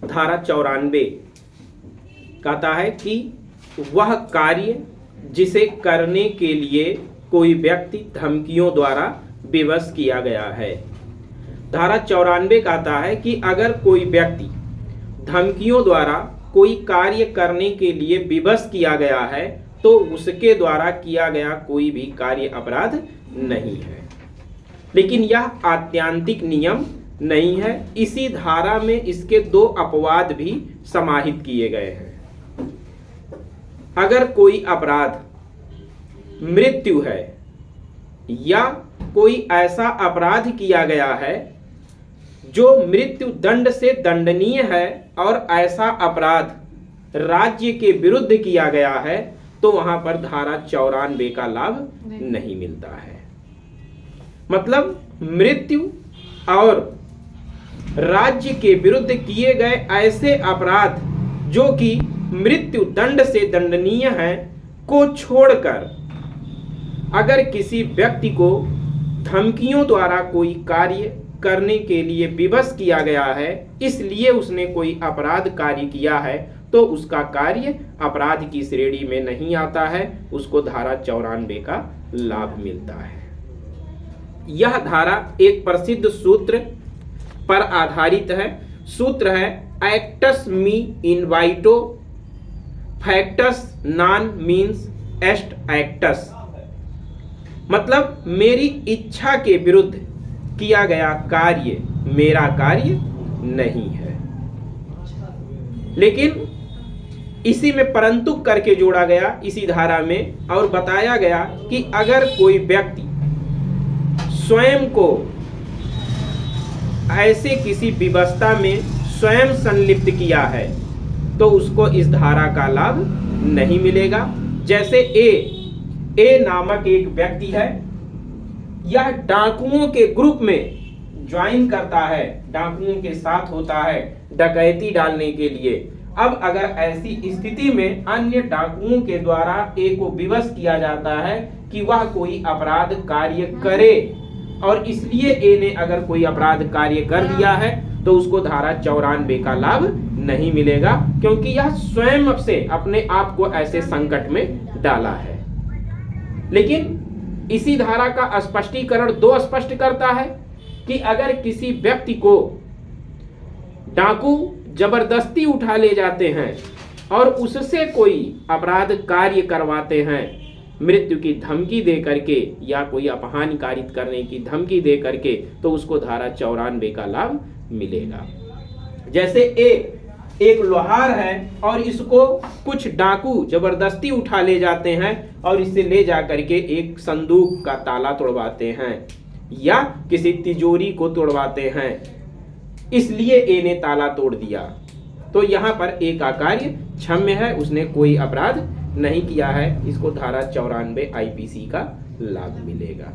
धारा 94 कहता है कि वह कार्य जिसे करने के लिए कोई व्यक्ति धमकियों द्वारा विवश किया गया है। धारा 94 कहता है कि अगर कोई व्यक्ति धमकियों द्वारा कोई कार्य करने के लिए विवश किया गया है तो उसके द्वारा किया गया कोई भी कार्य अपराध नहीं है। लेकिन यह आत्यांतिक नियम नहीं है। इसी धारा में इसके दो अपवाद भी समाहित किए गए हैं। अगर कोई अपराध मृत्यु है या कोई ऐसा अपराध किया गया है जो मृत्यु दंड से दंडनीय है और ऐसा अपराध राज्य के विरुद्ध किया गया है तो वहां पर धारा 94 का लाभ नहीं मिलता है। मतलब मृत्यु और राज्य के विरुद्ध किए गए ऐसे अपराध जो कि मृत्यु दंड से दंडनीय है को छोड़कर अगर किसी व्यक्ति को धमकियों द्वारा कोई कार्य करने के लिए विवश किया गया है, इसलिए उसने कोई अपराध कार्य किया है, तो उसका कार्य अपराध की श्रेणी में नहीं आता है, उसको धारा 94 का लाभ मिलता है। यह धारा एक प्रसिद्ध सूत्र पर आधारित है। सूत्र है एक्टस मी इनवाइटो फैक्टस नॉन मीन्स एस्ट एक्टस। मतलब मेरी इच्छा के विरुद्ध किया गया कार्य मेरा कार्य नहीं है। लेकिन इसी में परंतु करके जोड़ा गया इसी धारा में और बताया गया कि अगर कोई व्यक्ति स्वयं को ऐसे किसी विवशता में स्वयं संलिप्त किया है तो उसको इस धारा का लाभ नहीं मिलेगा। जैसे ए नामक एक व्यक्ति है, यह डाकुओं के ग्रुप में ज्वाइन करता है, डाकुओं के साथ होता है डकैती डालने के लिए। अब अगर ऐसी स्थिति में अन्य डाकुओं के द्वारा ए को विवश किया जाता है कि वह कोई अपराध कार्य करे और इसलिए ए ने अगर कोई अपराध कार्य कर दिया है तो उसको धारा 94 का लाभ नहीं मिलेगा, क्योंकि यह स्वयं से अपने आप को ऐसे संकट में डाला है। लेकिन इसी धारा का स्पष्टीकरण दो स्पष्ट करता है कि अगर किसी व्यक्ति को डाकू जबरदस्ती उठा ले जाते हैं और उससे कोई अपराध कार्य करवाते हैं मृत्यु की धमकी दे करके या कोई अपहानि कारित करने की धमकी दे करके, तो उसको धारा 94 का लाभ मिलेगा। जैसे एक लोहार है और इसको कुछ डाकू जबरदस्ती उठा ले जाते हैं और इसे ले जा करके एक संदूक का ताला तोड़वाते हैं या किसी तिजोरी को तोड़वाते हैं, इसलिए ए ने ताला तोड़ दिया, तो यहाँ पर ए का कार्य क्षम्य है, उसने कोई अपराध नहीं किया है, इसको धारा 94 आईपीसी का लाभ मिलेगा।